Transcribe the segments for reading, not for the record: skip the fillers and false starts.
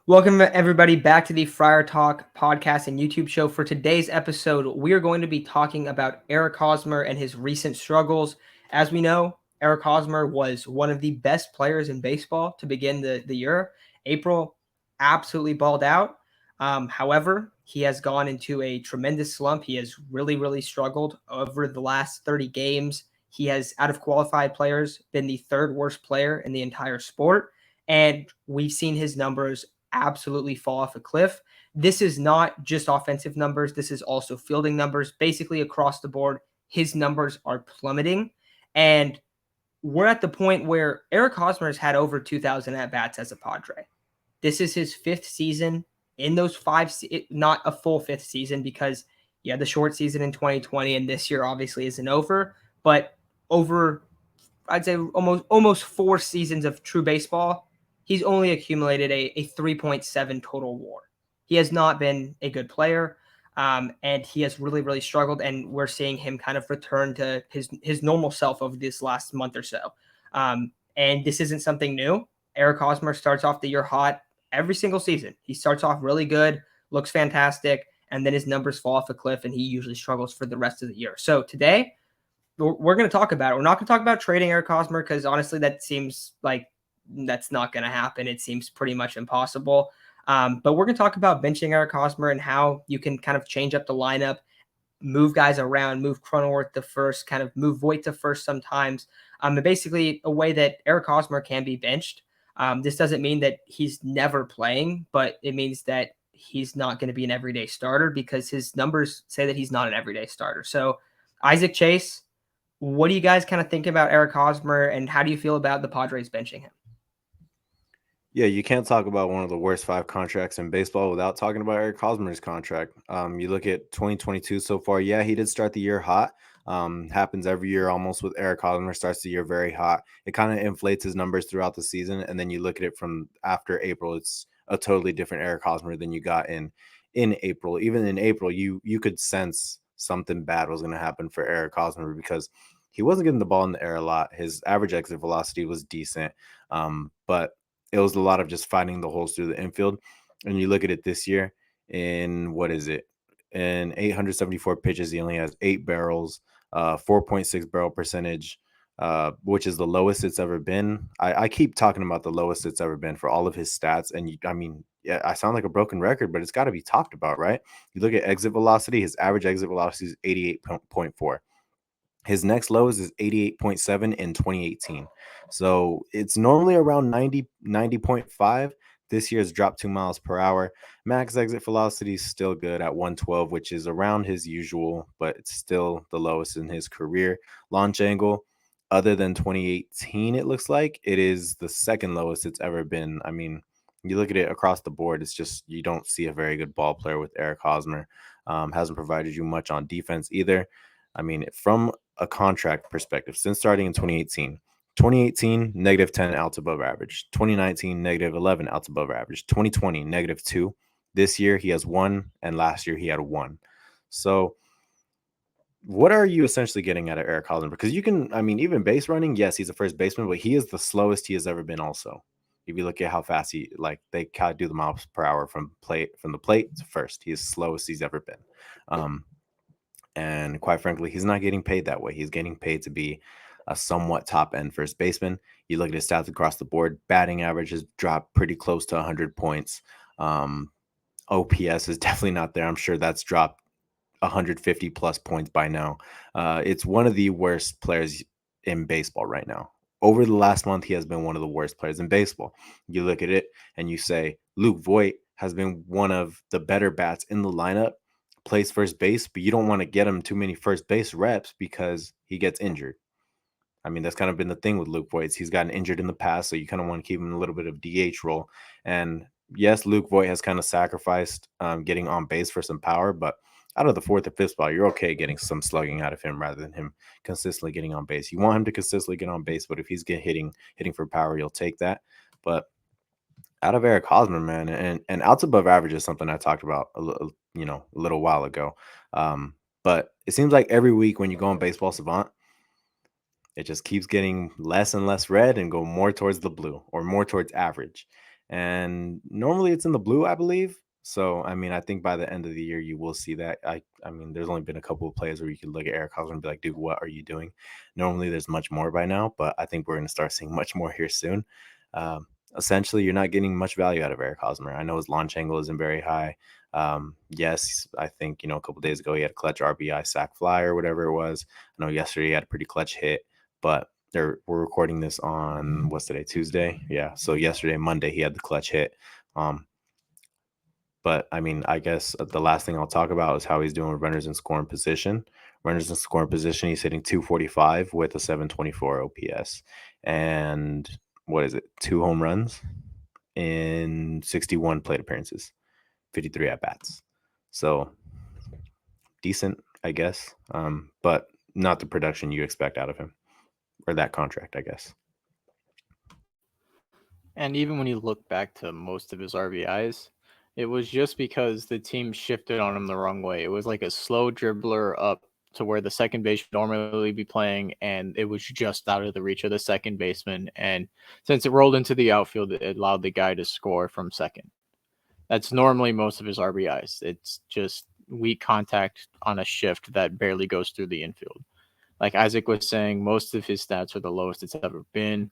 Welcome, everybody, back to the Friar Talk podcast and YouTube show. For today's episode, we are going to be talking about Eric Hosmer and his recent struggles. As we know, Eric Hosmer was one of the best players in baseball to begin the year. April absolutely balled out. However, he has gone into a tremendous slump. He has really struggled over the last 30 games. He has, out of qualified players, been the third worst player in the entire sport. And we've seen his numbers absolutely fall off a cliff. This is not just offensive numbers, this is also fielding numbers. Basically, across the board, his numbers are plummeting. And we're at the point where Eric Hosmer has had over 2,000 at bats as a Padre. This is his fifth season in those not a full fifth season because he had the short season in 2020, and this year obviously isn't over, but over, I'd say, almost 4 seasons of true baseball, he's only accumulated a 3.7 total WAR. He has not been a good player, and he has really struggled. And we're seeing him kind of return to his normal self over this last month or so. And this isn't something new. Eric Hosmer starts off the year hot every single season. He starts off really good, looks fantastic, and then his numbers fall off a cliff, and he usually struggles for the rest of the year. So today, we're going to talk about it. We're not going to talk about trading Eric Hosmer because honestly, that seems like that's not going to happen. It seems pretty much impossible. But we're going to talk about benching Eric Hosmer and how you can kind of change up the lineup, move guys around, move Cronenworth to first, kind of move Voit to first sometimes. And basically a way that Eric Hosmer can be benched. This doesn't mean that he's never playing, but it means that he's not going to be an everyday starter because his numbers say that he's not an everyday starter. So Isaac Chase, what do you guys kind of think about Eric Hosmer, and how do you feel about the Padres benching him? Yeah, you can't talk about one of the worst 5 contracts in baseball without talking about Eric Hosmer's contract. You look at 2022 so far. Yeah, he did start the year hot. Happens every year almost with Eric Hosmer. Starts the year very hot. It kind of inflates his numbers throughout the season, and then you look at it from after April. It's a totally different Eric Hosmer than you got in April. Even in April, you could sense something bad was going to happen for Eric Hosmer because he wasn't getting the ball in the air a lot. His average exit velocity was decent, but it was a lot of just finding the holes through the infield. And you look at it this year in what is it? In 874 pitches, he only has 8 barrels, 4.6 barrel percentage, which is the lowest it's ever been. I keep talking about the lowest it's ever been for all of his stats. And yeah, I sound like a broken record, but it's got to be talked about, right? You look at exit velocity, his average exit velocity is 88.4. His next lowest is 88.7 in 2018. So it's normally around 90.5. This year's dropped 2 miles per hour. Max exit velocity is still good at 112, which is around his usual, but it's still the lowest in his career. Launch angle, other than 2018, it looks like it is the second lowest it's ever been. I mean, you look at it across the board, it's just you don't see a very good ball player with Eric Hosmer. Hasn't provided you much on defense either. I mean, from a contract perspective, since starting in 2018, negative 10 outs above average. 2019, negative 11 outs above average. 2020, negative 2. This year, he has 1, and last year, he had 1. So, what are you essentially getting out of Eric Hosmer? Because you can, I mean, even base running, yes, he's a first baseman, but he is the slowest he has ever been also. If you look at how fast they kind of do the miles per hour from the plate to first, he is slowest he's ever been. And quite frankly, he's not getting paid that way. He's getting paid to be a somewhat top end first baseman. You look at his stats across the board, batting average has dropped pretty close to 100 points. OPS is definitely not there. I'm sure that's dropped 150 plus points by now. It's one of the worst players in baseball right now. Over the last month, he has been one of the worst players in baseball. You look at it and you say, Luke Voit has been one of the better bats in the lineup, plays first base, but you don't want to get him too many first base reps because he gets injured. I mean, that's kind of been the thing with Luke Voit. He's gotten injured in the past, so you kind of want to keep him in a little bit of DH role. And yes, Luke Voit has kind of sacrificed getting on base for some power, but out of the 4th or 5th spot, you're okay getting some slugging out of him rather than him consistently getting on base. You want him to consistently get on base, but if he's hitting for power, you'll take that. But out of Eric Hosmer, man, and outs above average is something I talked about a little while ago. But it seems like every week when you go on Baseball Savant, it just keeps getting less and less red and go more towards the blue or more towards average. and normally it's in the blue, I believe. So I mean, I think by the end of the year you will see that. I mean, there's only been a couple of plays where you could look at Eric Hosmer and be like, dude, what are you doing? Normally there's much more by now, but I think we're going to start seeing much more here soon. Um, Essentially, you're not getting much value out of Eric Hosmer. I know his launch angle isn't very high. Yes, I think a couple days ago he had a clutch RBI sack fly or whatever it was. I know yesterday he had a pretty clutch hit, but we're recording this on what's today, Tuesday? Yeah. So yesterday, Monday, he had the clutch hit. But I mean, I guess the last thing I'll talk about is how he's doing with runners in scoring position. Runners in scoring position, he's hitting 245 with a 724 OPS. And what is it? 2 home runs in 61 plate appearances, 53 at bats. So decent, I guess. But not the production you expect out of him, or that contract, I guess. And even when you look back to most of his RBIs, it was just because the team shifted on him the wrong way. It was like a slow dribbler up to where the second base should normally be playing, and it was just out of the reach of the second baseman. And since it rolled into the outfield, it allowed the guy to score from second. That's normally most of his RBIs. It's just weak contact on a shift that barely goes through the infield. Like Isaac was saying, most of his stats are the lowest it's ever been.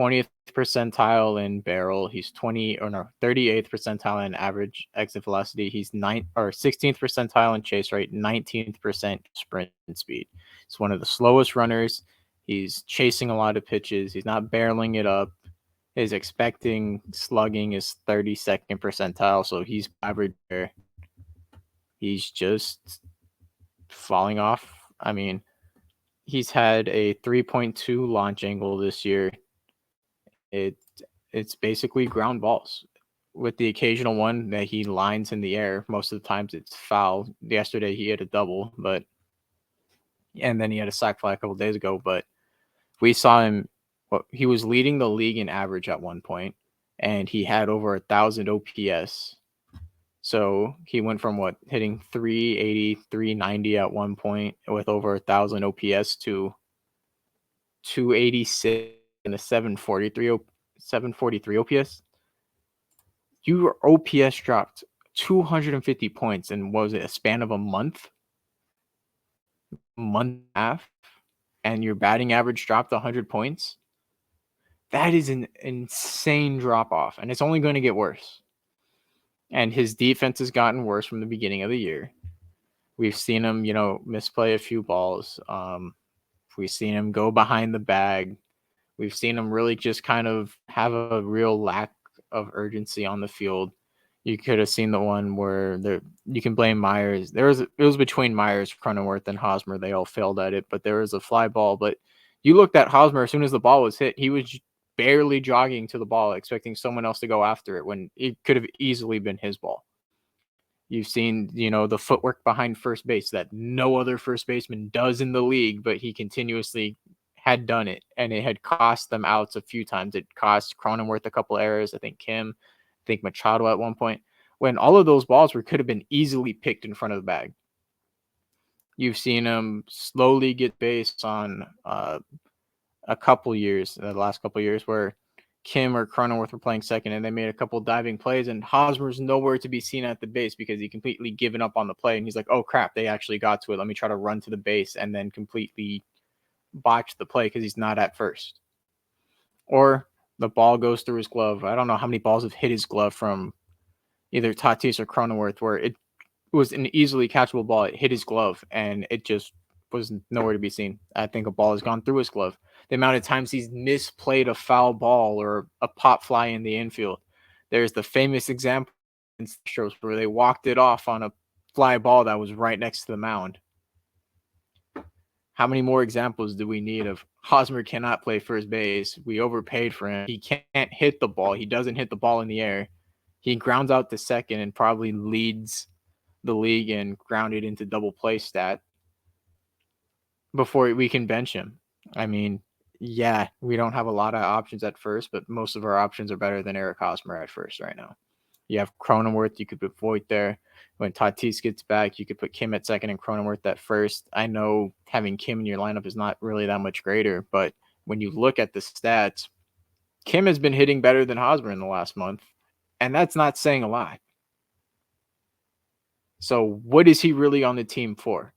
20th percentile in barrel. He's 38th percentile in average exit velocity. He's 16th percentile in chase rate, 19th percent sprint speed. He's one of the slowest runners. He's chasing a lot of pitches. He's not barreling it up. His expecting slugging is 32nd percentile, so he's average there. He's just falling off. I mean, he's had a 3.2 launch angle this year. It's basically ground balls with the occasional one that he lines in the air. Most of the times it's foul. Yesterday he had a double, and then he had a sac fly a couple days ago. But we saw him. He was leading the league in average at one point, and he had over 1,000 OPS. So he went from hitting 380, 390 at one point with over 1,000 OPS to 286 and a 743 OPS. Your OPS dropped 250 points in, what was it, a span of a month and a half, and your batting average dropped 100 points. That is an insane drop off, and it's only going to get worse. And his defense has gotten worse from the beginning of the year. We've seen him, misplay a few balls. We've seen him go behind the bag. We've seen him really just kind of have a real lack of urgency on the field. You could have seen the one where you can blame Myers. It was between Myers, Cronenworth, and Hosmer. They all failed at it, but there was a fly ball. But you looked at Hosmer as soon as the ball was hit, he was barely jogging to the ball, expecting someone else to go after it when it could have easily been his ball. You've seen, the footwork behind first base that no other first baseman does in the league, but he continuously had done it, and it had cost them outs a few times. It cost Cronenworth a couple errors. I think Machado at one point, when all of those balls could have been easily picked in front of the bag. You've seen him slowly get base on the last couple years, where Kim or Cronenworth were playing second, and they made a couple diving plays, and Hosmer's nowhere to be seen at the base because he completely given up on the play, and he's like, oh crap, they actually got to it. Let me try to run to the base, and then completely botch the play because he's not at first. Or the ball goes through his glove. I don't know how many balls have hit his glove from either Tatis or Cronenworth where it was an easily catchable ball. It hit his glove, and it just was nowhere to be seen. I think a ball has gone through his glove. The amount of times he's misplayed a foul ball or a pop fly in the infield. There's the famous example in Astros where they walked it off on a fly ball that was right next to the mound. How many more examples do we need of Hosmer cannot play first base? We overpaid for him. He can't hit the ball. He doesn't hit the ball in the air. He grounds out to second and probably leads the league in grounded into double play stat before we can bench him. I mean, yeah, we don't have a lot of options at first, but most of our options are better than Eric Hosmer at first right now. You have Cronenworth, you could put Voigt there. When Tatis gets back, you could put Kim at second and Cronenworth at first. I know having Kim in your lineup is not really that much greater, but when you look at the stats, Kim has been hitting better than Hosmer in the last month, and that's not saying a lot. So what is he really on the team for?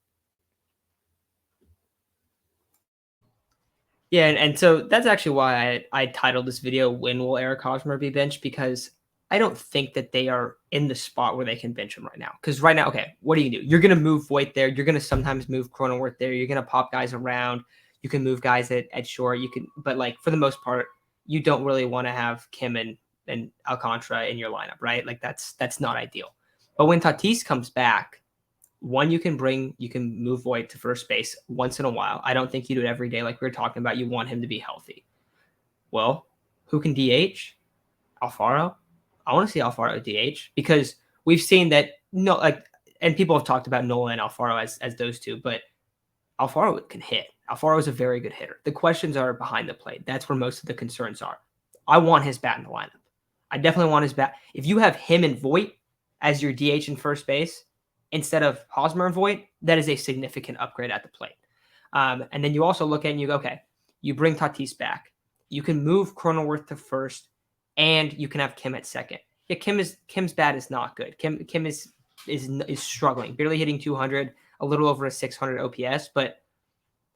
Yeah, and so that's actually why I titled this video "When Will Eric Hosmer Be Benched?" Because I don't think that they are in the spot where they can bench him right now. Because right now, okay, what do? You're going to move Voigt there. You're going to sometimes move Cronenworth there. You're going to pop guys around. You can move guys at short. You can, but like for the most part, you don't really want to have Kim and Alcantara in your lineup, right? Like that's not ideal. But when Tatis comes back, one, you can move Voigt to first base once in a while. I don't think you do it every day like we were talking about. You want him to be healthy. Well, who can DH? Alfaro. I want to see Alfaro DH because we've seen that and people have talked about Nola and Alfaro as those two, but Alfaro can hit. Alfaro is a very good hitter. The questions are behind the plate. That's where most of the concerns are. I want his bat in the lineup. I definitely want his bat. If you have him and Voigt as your DH in first base instead of Hosmer and Voigt, that is a significant upgrade at the plate. And then you also look at it and you go, okay, you bring Tatis back. You can move Cronenworth to first, and you can have Kim at second. Yeah, Kim's bat is not good. Kim is struggling, barely hitting 200, a little over a 600 OPS, but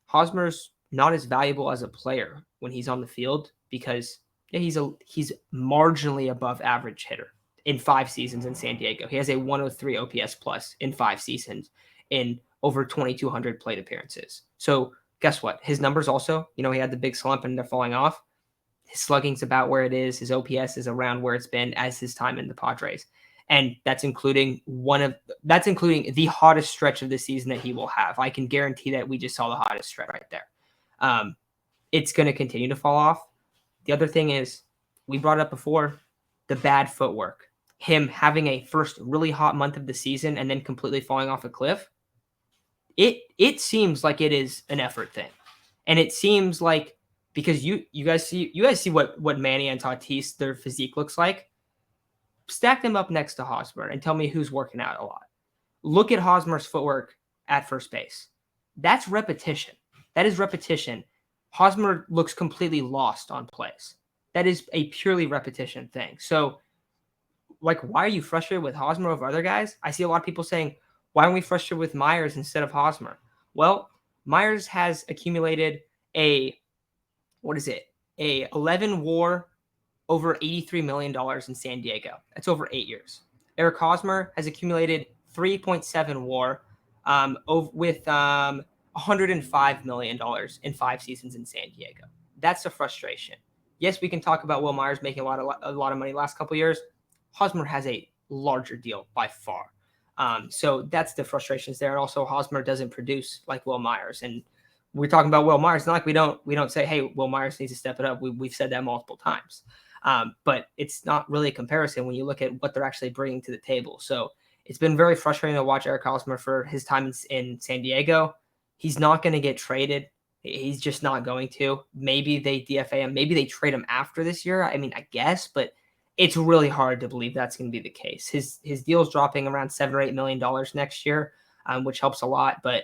Hosmer's not as valuable as a player when he's on the field because he's marginally above average hitter in 5 seasons in San Diego. He has a 103 OPS plus in 5 seasons in over 2,200 plate appearances. So guess what? His numbers also, he had the big slump and they're falling off. His slugging's about where it is. His OPS is around where it's been as his time in the Padres. And that's including the hottest stretch of the season that he will have. I can guarantee that we just saw the hottest stretch right there. It's going to continue to fall off. The other thing is, we brought up before, the bad footwork. Him having a first really hot month of the season and then completely falling off a cliff. It seems like it is an effort thing. And it seems like, because you guys see what Manny and Tatis, their physique looks like. Stack them up next to Hosmer and tell me who's working out a lot. Look at Hosmer's footwork at first base. That's repetition. That is repetition. Hosmer looks completely lost on plays. That is a purely repetition thing. So, why are you frustrated with Hosmer over other guys? I see a lot of people saying, why aren't we frustrated with Myers instead of Hosmer? Well, Myers has accumulated a 11 WAR over $83 million in San Diego. That's over 8 years. Eric Hosmer has accumulated 3.7 WAR with $105 million in 5 seasons in San Diego. That's the frustration. Yes, we can talk about Will Myers making a lot of money last couple of years. Hosmer has a larger deal by far. So that's the frustrations there. And also, Hosmer doesn't produce like Will Myers. And we're talking about Will Myers. It's not like we don't say, hey, Will Myers needs to step it up. We've said that multiple times. But it's not really a comparison when you look at what they're actually bringing to the table. So it's been very frustrating to watch Eric Hosmer for his time in San Diego. He's not going to get traded. He's just not going to. Maybe they DFA him. Maybe they trade him after this year. I mean, I guess, but it's really hard to believe that's going to be the case. His deal's dropping around $7 or $8 million next year, which helps a lot. But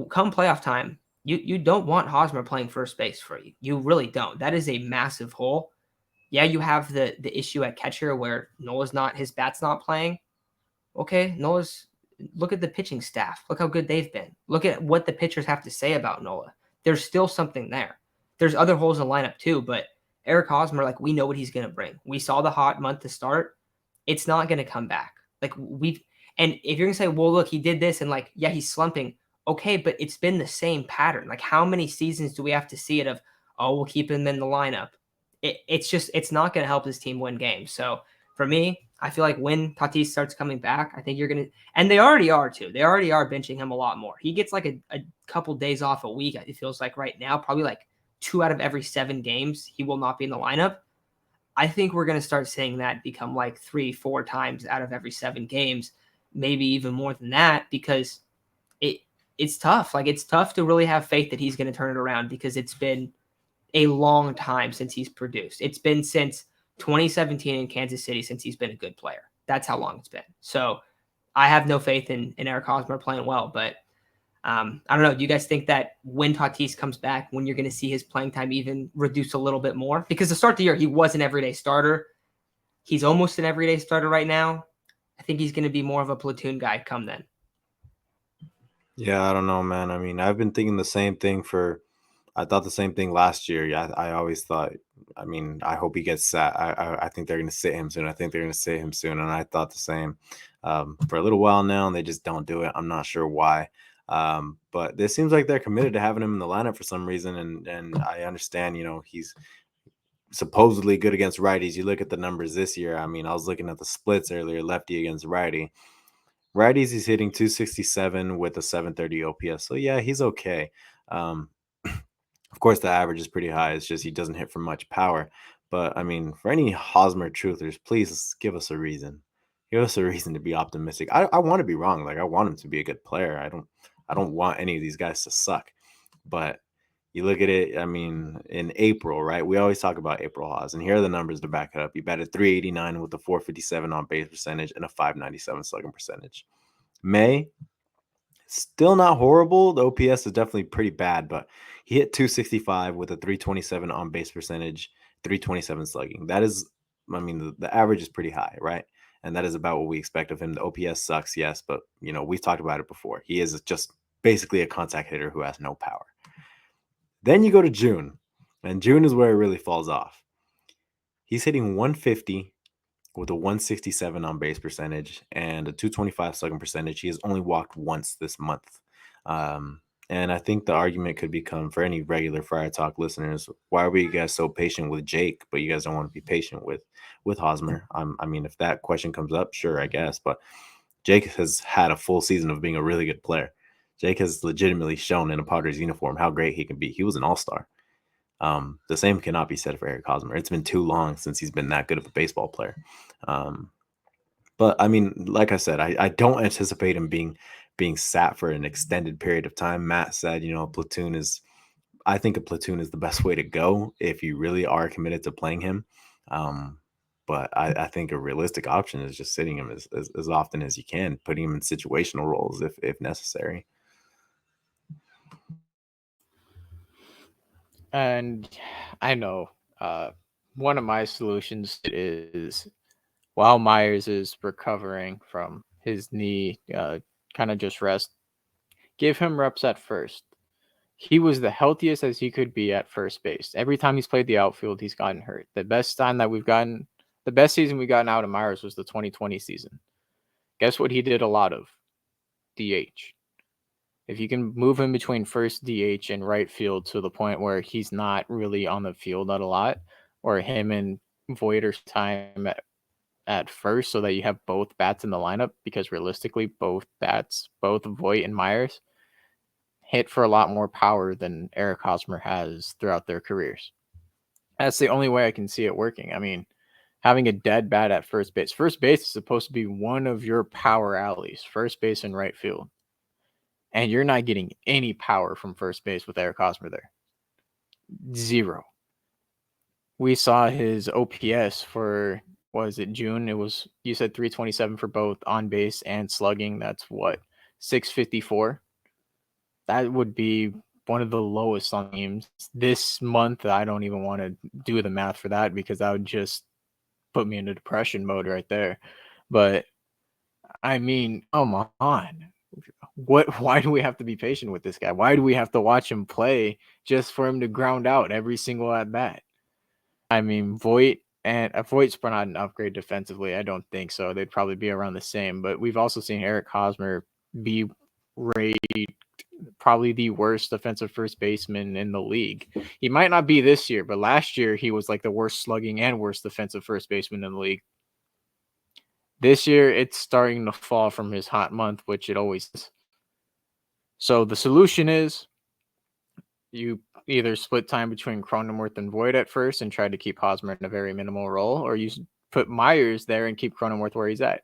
come playoff time, you don't want Hosmer playing first base for you. You really don't. That is a massive hole. Yeah, you have the issue at catcher where his bat's not playing. Okay, look at the pitching staff. Look how good they've been. Look at what the pitchers have to say about Nola. There's still something there. There's other holes in the lineup too, but Eric Hosmer, we know what he's going to bring. We saw the hot month to start. It's not going to come back. And if you're going to say, well, look, he did this and he's slumping. Okay, but it's been the same pattern. How many seasons do we have to see it of, we'll keep him in the lineup? It's not going to help this team win games. So for me, I feel like when Tatis starts coming back, I think you're going to, and they already are too. They already are benching him a lot more. He gets a couple days off a week. It feels like right now, probably 2 out of every 7 games, he will not be in the lineup. I think we're going to start seeing that become 3-4 times out of every 7 games, maybe even more than that, because it's tough. It's tough to really have faith that he's going to turn it around because it's been a long time since he's produced. It's been since 2017 in Kansas City since he's been a good player. That's how long it's been. So I have no faith in Eric Hosmer playing well, but I don't know. Do you guys think that when Tatis comes back, when you're going to see his playing time even reduce a little bit more? Because to start the year, he was an everyday starter. He's almost an everyday starter right now. I think he's going to be more of a platoon guy come then. Yeah, I don't know, man. I mean, I've been thinking the same thing I thought the same thing last year. Yeah, I always thought, I mean, I hope he gets sat. I think they're going to sit him soon. I think they're going to sit him soon. And I thought the same for a little while now, and they just don't do it. I'm not sure why. But it seems like they're committed to having him in the lineup for some reason. And I understand, he's supposedly good against righties. You look at the numbers this year. I mean, I was looking at the splits earlier, lefty against righty. Righties, he's hitting 267 with a 730 OPS. So yeah, he's okay. Of course, the average is pretty high. It's just he doesn't hit for much power. But I mean, for any Hosmer truthers, please give us a reason. Give us a reason to be optimistic. I want to be wrong. Like I want him to be a good player. I don't want any of these guys to suck. But you look at it, I mean, in April, right? We always talk about April Hos, and here are the numbers to back it up. He batted 389 with a 457 on base percentage and a 597 slugging percentage. May, still not horrible. The OPS is definitely pretty bad, but he hit 265 with a 327 on base percentage, 327 slugging. That is, I mean, the average is pretty high, right? And that is about what we expect of him. The OPS sucks, yes, but we've talked about it before. He is just basically a contact hitter who has no power. Then you go to June, and June is where it really falls off. He's hitting 150 with a 167 on base percentage and a 225 slugging percentage. He has only walked once this month. And I think the argument could become for any regular Friar Talk listeners, why were you guys so patient with Jake, but you guys don't want to be patient with Hosmer? I mean, if that question comes up, sure, I guess. But Jake has had a full season of being a really good player. Jake has legitimately shown in a Padres uniform how great he can be. He was an all-star. The same cannot be said for Eric Hosmer. It's been too long since he's been that good of a baseball player. But I mean, like I said, I don't anticipate him being sat for an extended period of time. Matt said, I think a platoon is the best way to go if you really are committed to playing him. But I think a realistic option is just sitting him as often as you can, putting him in situational roles if necessary. And I know one of my solutions is while Myers is recovering from his knee, kind of just rest, give him reps at first. He was the healthiest as he could be at first base. Every time he's played the outfield, he's gotten hurt. The best season we've gotten out of Myers was the 2020 season. Guess what he did a lot of? DH. If you can move him between first DH and right field to the point where he's not really on the field at a lot, or him and Voiter's time at first so that you have both bats in the lineup, because realistically, both Voit and Myers, hit for a lot more power than Eric Hosmer has throughout their careers. That's the only way I can see it working. I mean, having a dead bat at first base. First base is supposed to be one of your power alleys, first base and right field. And you're not getting any power from first base with Eric Hosmer there. Zero. We saw his OPS for, was it June? You said 327 for both on base and slugging. That's what, 654? That would be one of the lowest on teams this month. I don't even want to do the math for that because that would just put me into depression mode right there. But I mean, come on. Why do we have to be patient with this guy? Why do we have to watch him play just for him to ground out every single at bat? I mean, Voit's not an upgrade defensively. I don't think so. They'd probably be around the same. But we've also seen Eric Hosmer be rated probably the worst defensive first baseman in the league. He might not be this year, but last year he was like the worst slugging and worst defensive first baseman in the league. This year it's starting to fall from his hot month, which it always is. So the solution is you either split time between Cronenworth and Voit at first and try to keep Hosmer in a very minimal role, or you put Myers there and keep Cronenworth where he's at.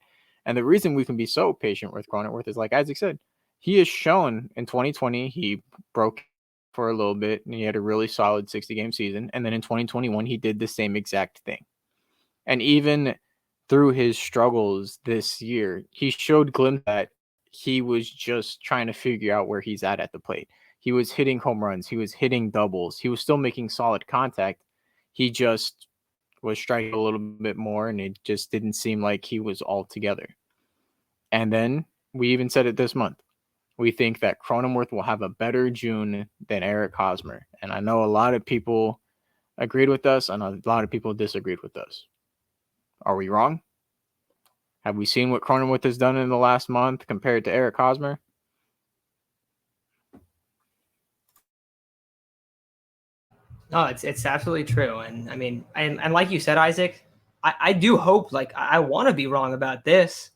And the reason we can be so patient with Cronenworth is, like Isaac said, he has shown in 2020 he broke for a little bit and he had a really solid 60-game season. And then in 2021, he did the same exact thing. And even through his struggles this year, he showed glimpses that he was just trying to figure out where he's at the plate. He was hitting home runs. He was hitting doubles. He was still making solid contact. He just was striking a little bit more, and it just didn't seem like he was all together. And then we even said it this month. We think that Cronenworth will have a better June than Eric Hosmer. And I know a lot of people agreed with us, and a lot of people disagreed with us. Are we wrong? Have we seen what Cronenworth has done in the last month compared to Eric Hosmer? No, it's absolutely true. And I mean, and like you said, Isaac, I do hope, like, I want to be wrong about this,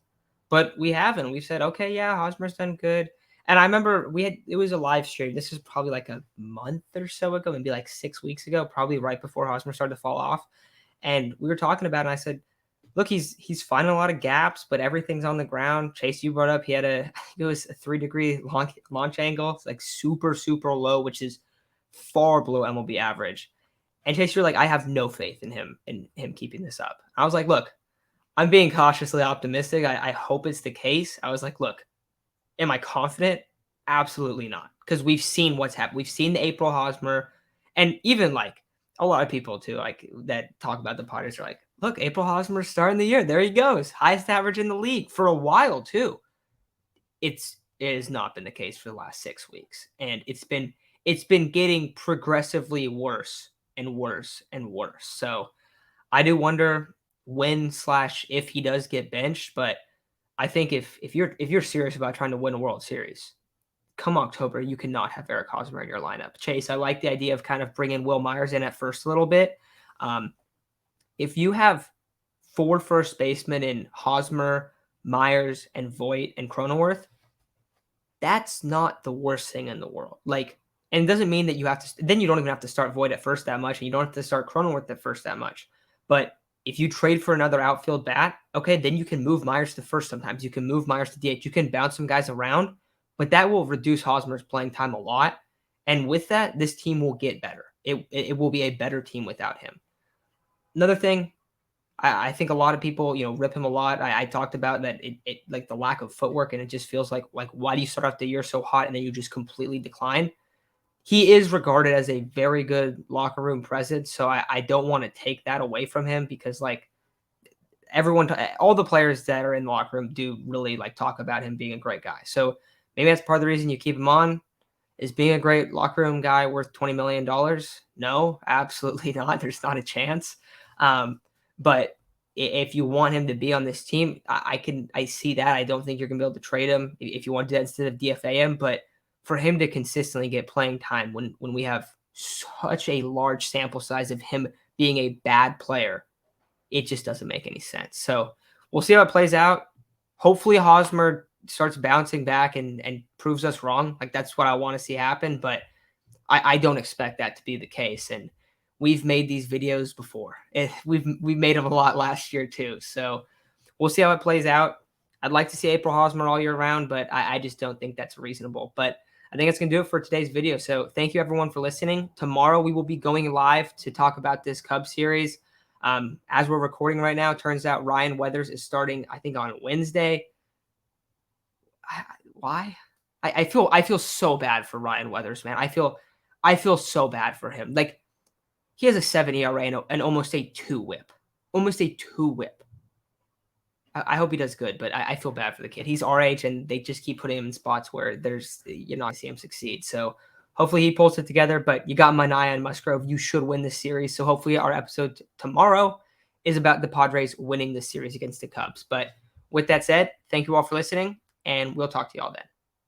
but we haven't. We've said, okay, yeah, Hosmer's done good. And I remember it was a live stream. This is probably like a month or so ago, maybe like 6 weeks ago, probably right before Hosmer started to fall off. And we were talking about it, and I said, look, he's finding a lot of gaps, but everything's on the ground. Chase, you brought up he had it was a 3-degree launch angle. It's like super, super low, which is far below MLB average. And Chase, you're like, I have no faith in him keeping this up. I was like, look, I'm being cautiously optimistic. I hope it's the case. I was like, look, am I confident? Absolutely not. Because we've seen what's happened. We've seen the April Hosmer, and even like a lot of people too, like that talk about the Padres are like, look, April Hosmer's starting the year. There he goes. Highest average in the league for a while too. It has not been the case for the last 6 weeks. And it's been getting progressively worse and worse and worse. So I do wonder when/if he does get benched, but I think if you're serious about trying to win a World Series, come October, you cannot have Eric Hosmer in your lineup. Chase, I like the idea of kind of bringing Will Myers in at first a little bit. If you have 4 first basemen in Hosmer, Myers, and Voit and Cronenworth, that's not the worst thing in the world. Like, and it doesn't mean that you have to. Then you don't even have to start Voit at first that much, and you don't have to start Cronenworth at first that much. But if you trade for another outfield bat, okay, then you can move Myers to first sometimes. You can move Myers to DH. You can bounce some guys around, but that will reduce Hosmer's playing time a lot. And with that, this team will get better. It will be a better team without him. Another thing, I think a lot of people, rip him a lot. I talked about that it like the lack of footwork, and it just feels like why do you start off the year so hot and then you just completely decline? He is regarded as a very good locker room presence, so I don't want to take that away from him because like all the players that are in the locker room do really like talk about him being a great guy. So maybe that's part of the reason you keep him on. Is being a great locker room guy worth $20 million? No, absolutely not. There's not a chance. But if you want him to be on this team, I see that. I don't think you're gonna be able to trade him if you want to do that instead of DFA him. But for him to consistently get playing time when we have such a large sample size of him being a bad player, it just doesn't make any sense. So we'll see how it plays out. Hopefully Hosmer starts bouncing back and proves us wrong. Like that's what I want to see happen, but I don't expect that to be the case. And we've made these videos before. We've made them a lot last year too. So we'll see how it plays out. I'd like to see April Hosmer all year round, but I just don't think that's reasonable. But I think that's going to do it for today's video. So thank you everyone for listening. Tomorrow we will be going live to talk about this Cubs series. As we're recording right now, it turns out Ryan Weathers is starting, I think, on Wednesday. Why? I feel so bad for Ryan Weathers, man. I feel so bad for him. Like he has a 7 ERA and almost a 2 whip. Almost a 2 whip. I hope he does good, but I feel bad for the kid. He's our age, and they just keep putting him in spots where there's, I see him succeed. So hopefully he pulls it together, but you got Manaea and Musgrove. You should win this series. So hopefully our episode tomorrow is about the Padres winning this series against the Cubs. But with that said, thank you all for listening, and we'll talk to you all then.